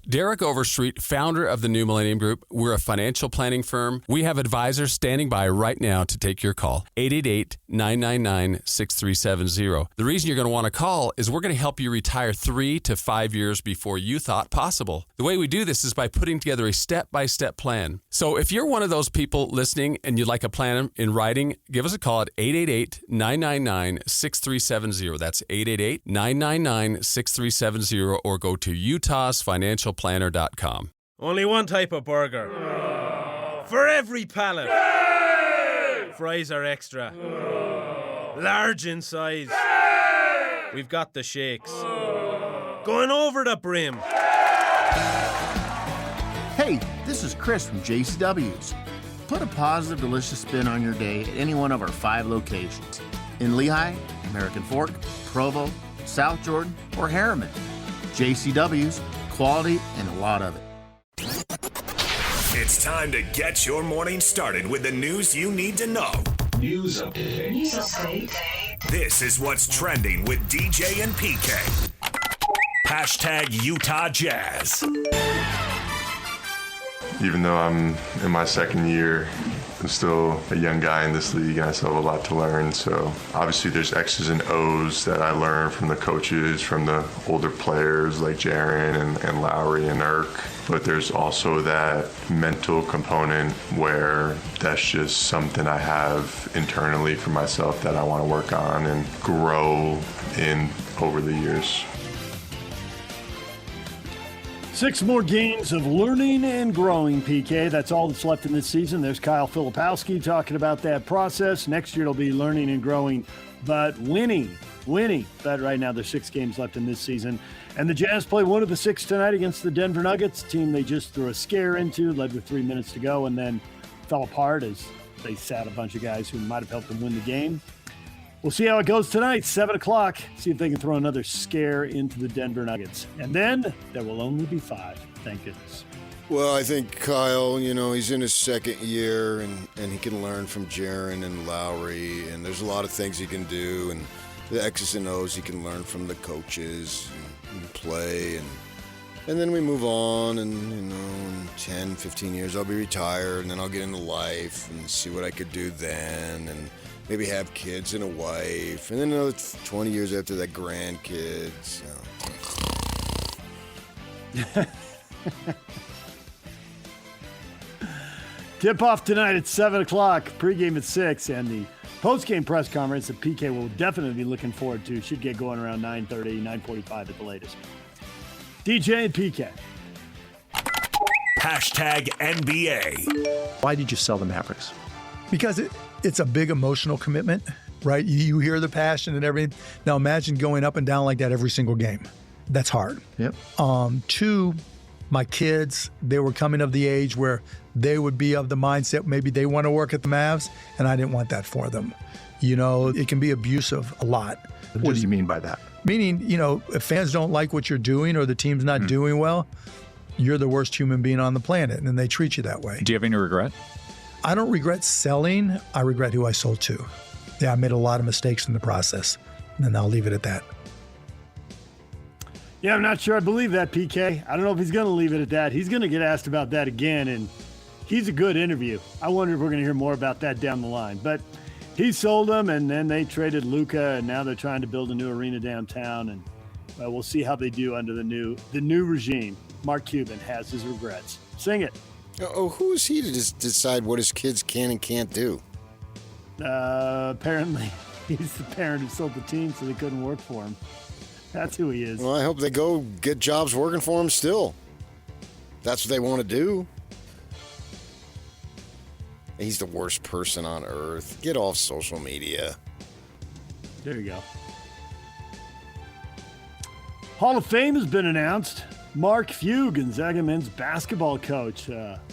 Derek Overstreet, founder of the New Millennium Group. We're a financial planning firm. We have advisors standing by right now to take your call. 888-999-6370. The reason you're going to want to call is we're going to help you retire 3 to 5 years before you thought possible. The way we do this is by putting together a step-by-step plan. So if you're one of those people listening and you'd like a plan in writing, give us a call at 888-999-6370. That's 888-999-6370, or go to utahsfinancialplanner.com. Only one type of burger. For every pallet. Fries are extra. Large in size. We've got the shakes. Going over the brim. Hey, this is Chris from JCW's. Put a positive, delicious spin on your day at any one of our 5 locations. In Lehigh, American Fork, Provo, South Jordan, or Harriman. JCW's, quality and a lot of it. It's time to get your morning started with the news you need to know. News update. This is what's trending with DJ and PK. Hashtag Utah Jazz. Even though I'm in my second year, I'm still a young guy in this league and I still have a lot to learn. So obviously there's X's and O's that I learned from the coaches, from the older players like Jaren and Lowry and Irk. But there's also that mental component where that's just something I have internally for myself that I want to work on and grow in over the years. 6 more games of learning and growing, PK. That's all that's left in this season. There's Kyle Filipowski talking about that process. Next year it'll be learning and growing, but winning. But right now there's 6 games left in this season. And the Jazz play one of the 6 tonight against the Denver Nuggets, a team they just threw a scare into, led with 3 minutes to go, and then fell apart as they sat a bunch of guys who might have helped them win the game. We'll see how it goes tonight, 7 o'clock. See if they can throw another scare into the Denver Nuggets. And then there will only be 5. Thank goodness. Well, I think Kyle, he's in his second year, and he can learn from Jaren and Lowry, and there's a lot of things he can do, and the X's and O's he can learn from the coaches and play, and then we move on, and, in 10, 15 years I'll be retired, and then I'll get into life and see what I could do then, and maybe have kids and a wife, and then another 20 years after that, grandkids. Tip-off tonight at 7 o'clock, pregame at 6, and the post-game press conference that PK will definitely be looking forward to. Should get going around 9:30, 9:45 at the latest. DJ and PK. Hashtag NBA. Why did you sell the Mavericks? Because it's a big emotional commitment, right? You hear the passion and everything. Now imagine going up and down like that every single game. That's hard. Yep. 2, my kids, they were coming of the age where they would be of the mindset maybe they want to work at the Mavs, and I didn't want that for them. It can be abusive a lot. What do you mean by that? Meaning, if fans don't like what you're doing or the team's not doing well, you're the worst human being on the planet, and they treat you that way. Do you have any regret? I don't regret selling. I regret who I sold to. Yeah, I made a lot of mistakes in the process, and I'll leave it at that. Yeah, I'm not sure I believe that, PK. I don't know if he's going to leave it at that. He's going to get asked about that again, and he's a good interview. I wonder if we're going to hear more about that down the line. But he sold them, and then they traded Luka, and now they're trying to build a new arena downtown, and we'll see how they do under the new regime. Mark Cuban has his regrets. Sing it. Oh, who is he to just decide what his kids can and can't do? Apparently, he's the parent who sold the team so they couldn't work for him. That's who he is. Well, I hope they go get jobs working for him still. That's what they want to do. He's the worst person on earth. Get off social media. There you go. Hall of Fame has been announced. Mark Few, Gonzaga men's basketball coach.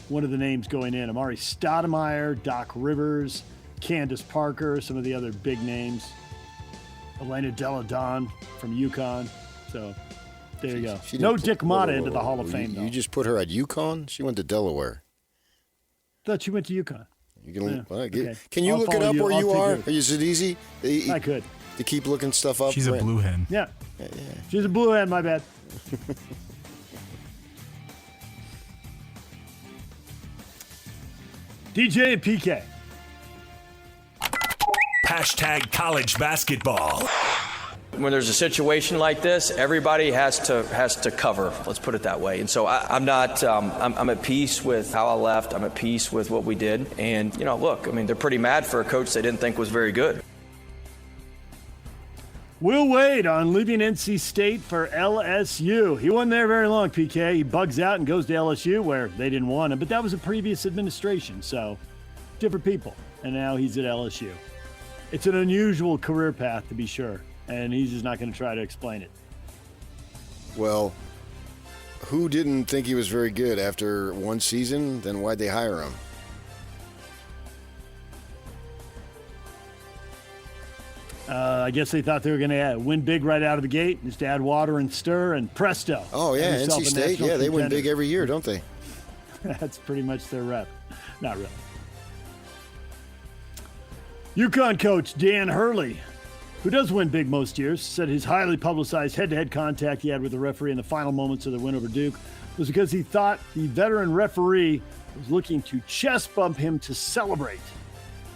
One of the names going in. Amari Stoudemire, Doc Rivers, Candace Parker, some of the other big names. Elena Delle Donne from UConn. So there you go. No Dick Motta into the Hall of Fame, though. You just put her at UConn? She went to Delaware. Thought she went to UConn. Can you look it up where you are? Is it easy? I could. To keep looking stuff up? She's a blue hen. Yeah. She's a blue hen, my bad. DJ and PK. Hashtag college basketball. When there's a situation like this, everybody has to cover. Let's put it that way. And so I'm at peace with how I left. I'm at peace with what we did. And, look, I mean, they're pretty mad for a coach they didn't think was very good. Will Wade on leaving NC State for LSU. He wasn't there very long, PK. He bugs out and goes to LSU where they didn't want him. But that was a previous administration, so different people. And now he's at LSU. It's an unusual career path, to be sure. And he's just not going to try to explain it. Well, who didn't think he was very good after one season? Then why'd they hire him? I guess they thought they were going to win big right out of the gate, just add water and stir, and presto. Oh, yeah, NC State. Yeah, they win big every year, don't they? That's pretty much their rep. Not really. UConn coach Dan Hurley, who does win big most years, said his highly publicized head-to-head contact he had with the referee in the final moments of the win over Duke was because he thought the veteran referee was looking to chest bump him to celebrate.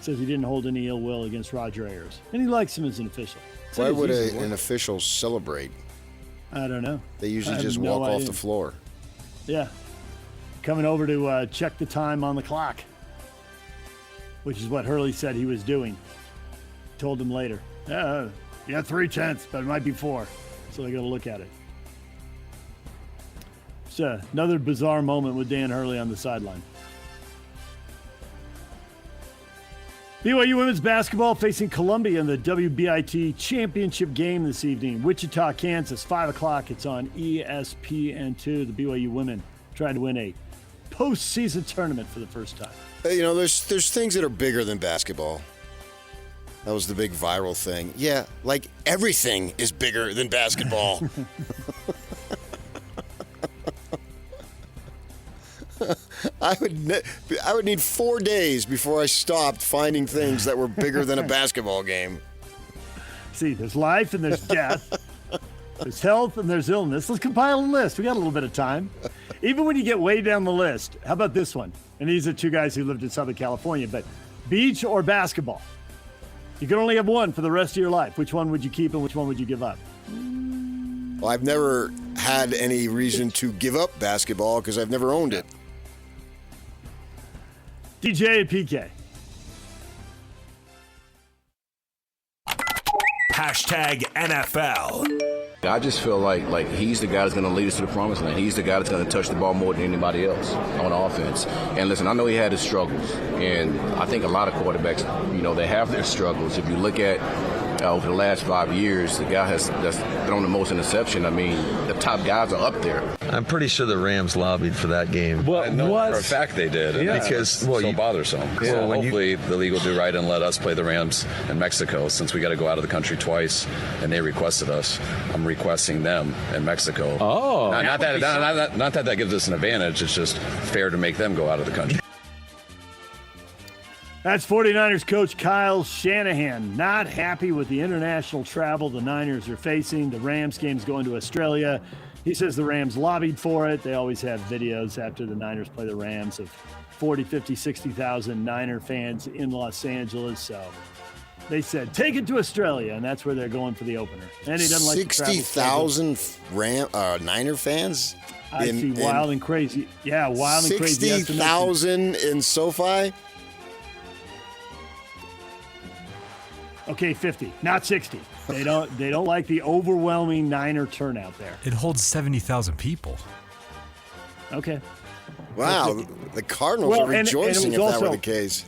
Says he didn't hold any ill will against Roger Ayers, and he likes him as an official. Why would an official celebrate? I don't know. They usually just walk off the floor. Yeah. Coming over to check the time on the clock, which is what Hurley said he was doing. Told him later. Yeah, 3/10, but it might be 4. So they got to look at it. It's another bizarre moment with Dan Hurley on the sideline. BYU women's basketball facing Columbia in the WBIT championship game this evening. Wichita, Kansas, 5 o'clock. It's on ESPN2. The BYU women trying to win a postseason tournament for the first time. There's things that are bigger than basketball. That was the big viral thing. Yeah, like everything is bigger than basketball. I would need 4 days before I stopped finding things that were bigger than a basketball game. See, there's life and there's death. There's health and there's illness. Let's compile a list. We got a little bit of time. Even when you get way down the list, how about this one? And these are two guys who lived in Southern California, but beach or basketball? You can only have one for the rest of your life. Which one would you keep and which one would you give up? Well, I've never had any reason to give up basketball because I've never owned it. DJ and PK. Hashtag NFL. I just feel like he's the guy that's going to lead us to the promised land. He's the guy that's going to touch the ball more than anybody else on offense. And listen, I know he had his struggles, and I think a lot of quarterbacks, they have their struggles. If you look at over the last 5 years, the guy that's thrown the most interception. I mean, the top guys are up there. I'm pretty sure the Rams lobbied for that game. Well, I know for a fact they did. Yeah. Because so bothersome. Yeah. So hopefully the league will do right and let us play the Rams in Mexico, since we got to go out of the country twice, and they requested us. I'm requesting them in Mexico. Oh, not that gives us an advantage. It's just fair to make them go out of the country. That's 49ers coach Kyle Shanahan. Not happy with the international travel the Niners are facing. The Rams game's going to Australia. He says the Rams lobbied for it. They always have videos after the Niners play the Rams of 40, 50, 60,000 Niner fans in Los Angeles. So they said, take it to Australia, and that's where they're going for the opener. And he doesn't like 60,000 Niner fans? I see wild and crazy. Yeah, wild and crazy. 60,000 in SoFi? Okay, 50, not 60. They don't like the overwhelming Niner turnout there. It holds 70,000 people. Okay. Wow, the Cardinals are rejoicing if that were the case.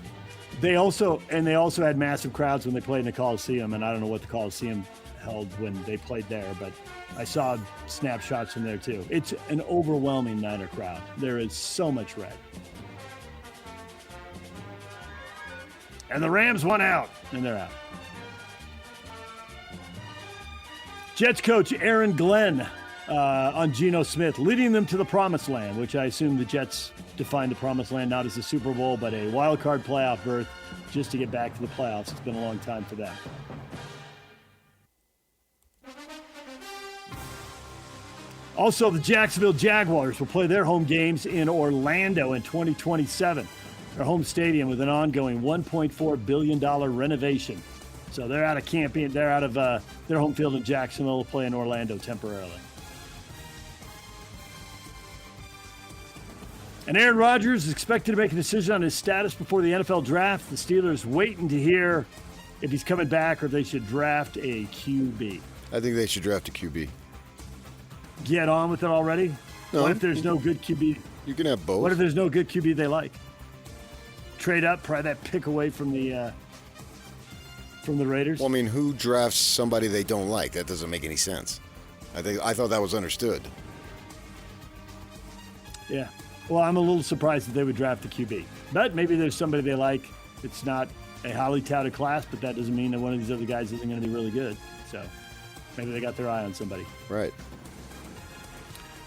They also had massive crowds when they played in the Coliseum, and I don't know what the Coliseum held when they played there, but I saw snapshots from there too. It's an overwhelming Niner crowd. There is so much red. And the Rams won out, and they're out. Jets coach Aaron Glenn on Geno Smith, leading them to the promised land, which I assume the Jets define the promised land not as a Super Bowl, but a wild card playoff berth just to get back to the playoffs. It's been a long time for them. Also, the Jacksonville Jaguars will play their home games in Orlando in 2027. their home stadium with an ongoing $1.4 billion renovation. So they're out of camping. They're out of their home field in Jacksonville, play in Orlando temporarily. And Aaron Rodgers is expected to make a decision on his status before the NFL draft. The Steelers waiting to hear if he's coming back or if they should draft a QB. I think they should draft a QB. Get on with it already? No. What if there's no good QB? You can have both. What if there's no good QB they like? Trade up, pry that pick away from the Raiders? Well, I mean, who drafts somebody they don't like? That doesn't make any sense. I thought that was understood. Yeah. Well, I'm a little surprised that they would draft a QB. But maybe there's somebody they like. It's not a highly touted class, but that doesn't mean that one of these other guys isn't going to be really good. So maybe they got their eye on somebody. Right.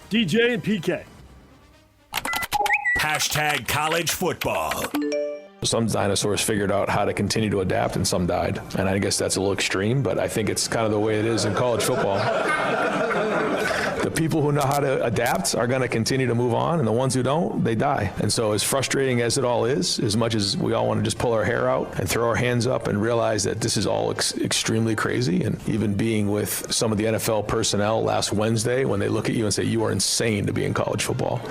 DJ and PK. Hashtag college football. Some dinosaurs figured out how to continue to adapt and some died. And I guess that's a little extreme, but I think it's kind of the way it is in college football. The people who know how to adapt are going to continue to move on, and the ones who don't, they die. And so as frustrating as it all is, as much as we all want to just pull our hair out and throw our hands up and realize that this is all extremely crazy, and even being with some of the NFL personnel last Wednesday when they look at you and say, you are insane to be in college football.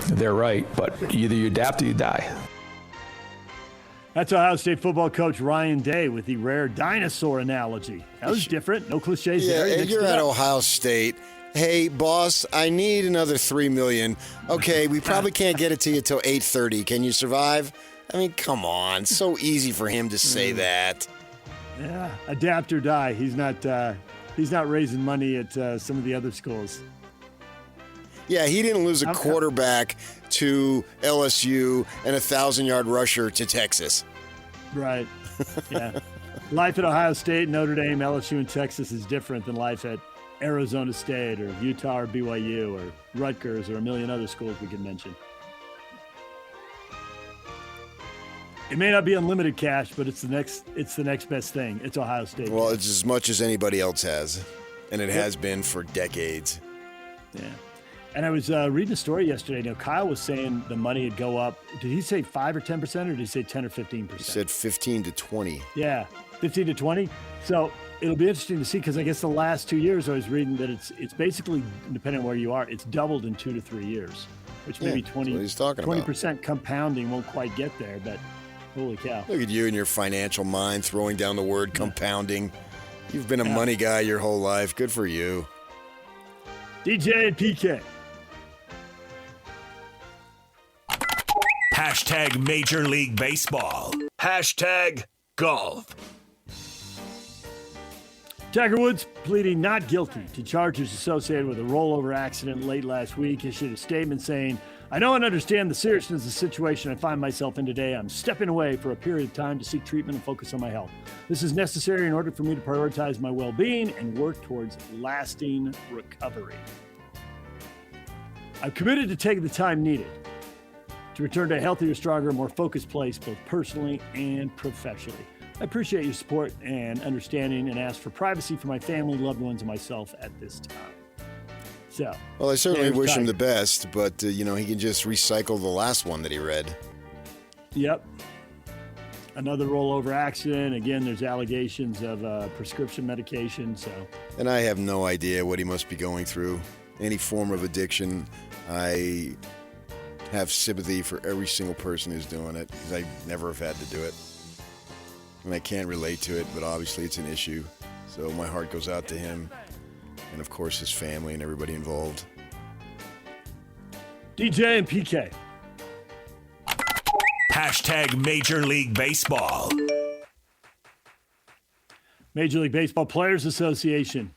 They're right, but either you adapt or you die. That's Ohio State football coach Ryan Day with the rare dinosaur analogy. That was different. No cliches there. Yeah, you're at Ohio State. Hey, boss, I need another $3 million. Okay, we probably can't get it to you till 8:30. Can you survive? I mean, come on. So easy for him to say that. Yeah, adapt or die. He's not raising money at some of the other schools. Yeah, he didn't lose a quarterback to LSU and a 1,000-yard rusher to Texas. Right. Yeah. Life at Ohio State, Notre Dame, LSU, and Texas is different than life at Arizona State or Utah or BYU or Rutgers or a million other schools we could mention. It may not be unlimited cash, but it's the next best thing. It's Ohio State. Well, it's as much as anybody else has, and it has been for decades. Yeah. And I was reading a story yesterday. You know, Kyle was saying the money would go up. Did he say 5 or 10%, or did he say 10 or 15%? He said 15 to 20. Yeah, 15 to 20. So it'll be interesting to see, because I guess the last 2 years I was reading that it's basically, depending on where you are, it's doubled in 2 to 3 years, which maybe 20% compounding won't quite get there, but holy cow. Look at you and your financial mind throwing down the word compounding. You've been a money guy your whole life. Good for you. DJ and PK. Hashtag Major League Baseball. Hashtag golf. Tiger Woods pleading not guilty to charges associated with a rollover accident late last week, issued a statement saying, I know and understand the seriousness of the situation I find myself in today. I'm stepping away for a period of time to seek treatment and focus on my health. This is necessary in order for me to prioritize my well-being and work towards lasting recovery. I'm committed to taking the time needed to return to a healthier, stronger, more focused place, both personally and professionally. I appreciate your support and understanding and ask for privacy for my family, loved ones, and myself at this time. So, well, I certainly wish him the best, but, he can just recycle the last one that he read. Yep. Another rollover accident. Again, there's allegations of prescription medication. And I have no idea what he must be going through. Any form of addiction, I have sympathy for every single person who's doing it, because I never have had to do it. And I can't relate to it, but obviously it's an issue. So my heart goes out to him and, of course, his family and everybody involved. DJ and PK. Hashtag Major League Baseball. Major League Baseball Players Association.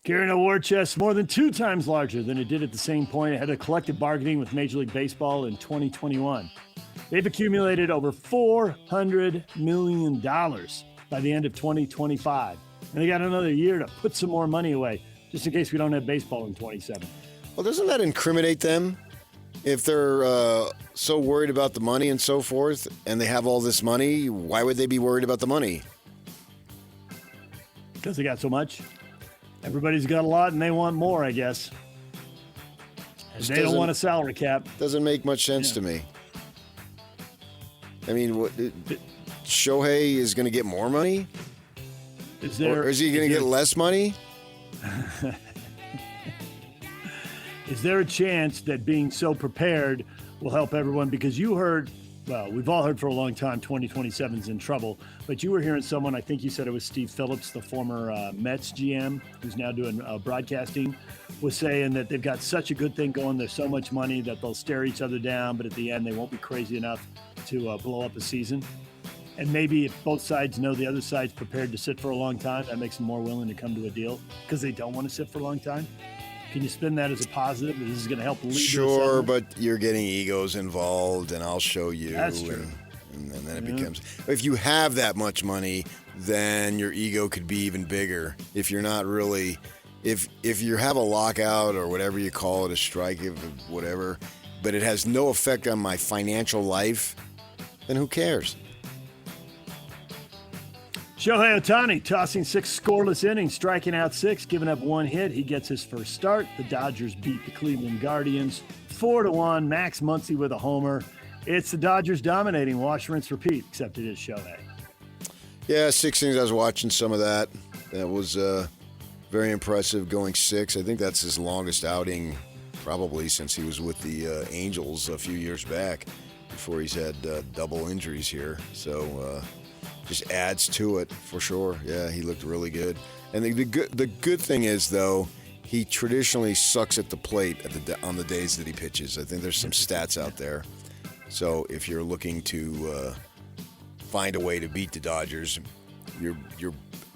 Carrying a war chest more than 2 times larger than it did at the same point ahead of collective bargaining with Major League Baseball in 2021. They've accumulated over $400 million by the end of 2025. And they got another year to put some more money away, just in case we don't have baseball in 27. Well, doesn't that incriminate them? If they're so worried about the money and so forth, and they have all this money, why would they be worried about the money? Because they got so much. Everybody's got a lot, and they want more, I guess. They don't want a salary cap. Doesn't make much sense to me. I mean, what? Shohei is going to get more money? Or is he going to get less money? Is there a chance that being so prepared will help everyone? Because you heard, well, we've all heard for a long time 2027's in trouble, but you were hearing someone, I think you said it was Steve Phillips, the former Mets GM, who's now doing broadcasting, was saying that they've got such a good thing going. There's so much money that they'll stare each other down, but at the end, they won't be crazy enough to blow up a season. And maybe if both sides know the other side's prepared to sit for a long time, that makes them more willing to come to a deal because they don't want to sit for a long time. Can you spin that as a positive? This is going to help lead. Sure, but you're getting egos involved, and I'll show you. That's true. And then it becomes. If you have that much money, then your ego could be even bigger. If you're not really, if you have a lockout or whatever you call it, a strike, whatever, but it has no effect on my financial life, then who cares? Shohei Ohtani tossing 6 scoreless innings, striking out 6, giving up 1 hit. He gets his first start. The Dodgers beat the Cleveland Guardians 4-1. Max Muncy with a homer. It's the Dodgers dominating. Wash, rinse, repeat, except it is Shohei. Yeah, 6 innings. I was watching some of that. That was very impressive, going 6. I think that's his longest outing probably since he was with the Angels a few years back before he's had double injuries here. So, just adds to it for sure. Yeah, he looked really good. And the good thing is, though, he traditionally sucks at the plate on the days that he pitches. I think there's some stats out there. So if you're looking to find a way to beat the Dodgers, you're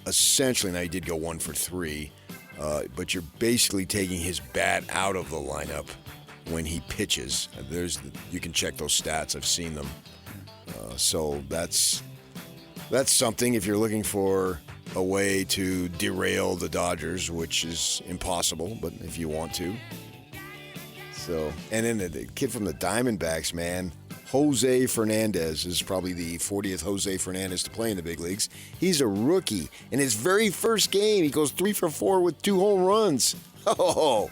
essentially, now he did go 1 for 3, but you're basically taking his bat out of the lineup when he pitches. You can check those stats. I've seen them. So that's something if you're looking for a way to derail the Dodgers, which is impossible, but if you want to. So, and then the kid from the Diamondbacks, man, Jose Fernandez is probably the 40th Jose Fernandez to play in the big leagues. He's a rookie. In his very first game, he goes 3 for 4 with 2 home runs. Oh,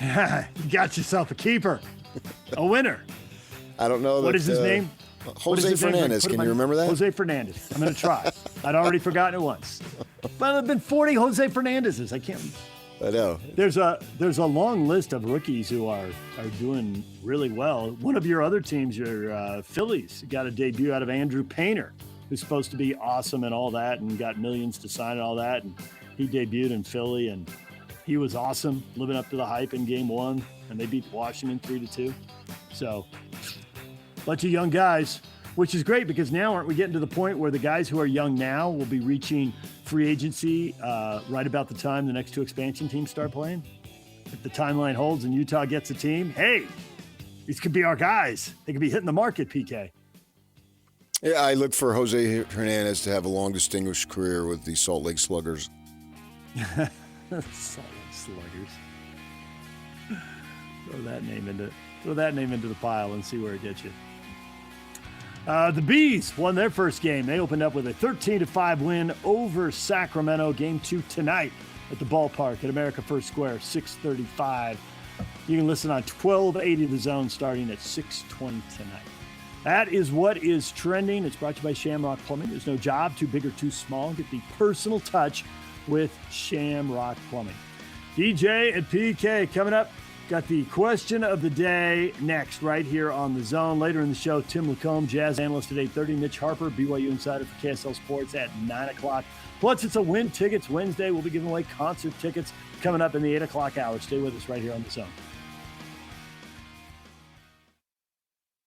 you got yourself a keeper, a winner. I don't know. What is his name? Jose Fernandez. Can you remember that? Jose Fernandez. I'm going to try. I'd already forgotten it once. But there have been 40 Jose Fernandezes. I know. There's a long list of rookies who are doing really well. One of your other teams, your Phillies, got a debut out of Andrew Painter, who's supposed to be awesome and all that, and got millions to sign and all that. And he debuted in Philly, and he was awesome, living up to the hype in Game 1, and they beat Washington 3-2. So, bunch of young guys, which is great because now aren't we getting to the point where the guys who are young now will be reaching free agency right about the time the next 2 expansion teams start playing? If the timeline holds and Utah gets a team, hey, these could be our guys. They could be hitting the market, PK. Yeah, I look for Jose Hernandez to have a long, distinguished career with the Salt Lake Sluggers. Salt Lake Sluggers. Throw that name into the pile and see where it gets you. The Bees won their first game. They opened up with a 13-5 win over Sacramento. Game 2 tonight at the ballpark at America First Square, 6:35. You can listen on 1280 The Zone starting at 6:20 tonight. That is what is trending. It's brought to you by Shamrock Plumbing. There's no job too big or too small. Get the personal touch with Shamrock Plumbing. DJ and PK coming up. Got the question of the day next right here on The Zone. Later in the show, Tim Lacombe, Jazz analyst at 8:30. Mitch Harper, BYU insider for KSL Sports at 9 o'clock. Plus, it's a Win Tickets Wednesday. We'll be giving away concert tickets coming up in the 8 o'clock hour. Stay with us right here on The Zone.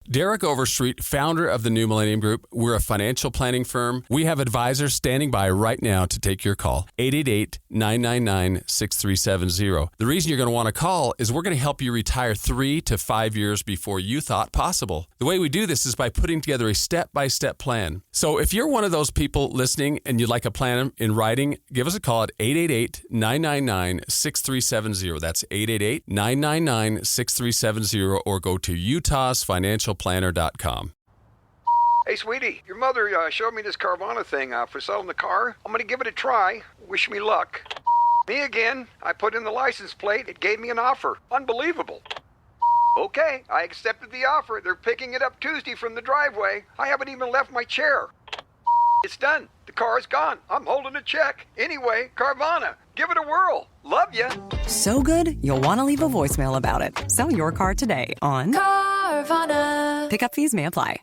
Derek Overstreet, founder of the New Millennium Group. We're a financial planning firm. We have advisors standing by right now to take your call. 888-999-6370. The reason you're going to want to call is we're going to help you retire 3 to 5 years before you thought possible. The way we do this is by putting together a step-by-step plan. So if you're one of those people listening and you'd like a plan in writing, give us a call at 888-999-6370. That's 888-999-6370, or go to utahsfinancialplanner.com. Hey, sweetie, your mother showed me this Carvana thing for selling the car. I'm going to give it a try. Wish me luck. Me again. I put in the license plate. It gave me an offer. Unbelievable. Okay, I accepted the offer. They're picking it up Tuesday from the driveway. I haven't even left my chair. It's done. The car's gone. I'm holding a check. Anyway, Carvana, give it a whirl. Love ya. So good, you'll want to leave a voicemail about it. Sell your car today on Carvana. Pickup fees may apply.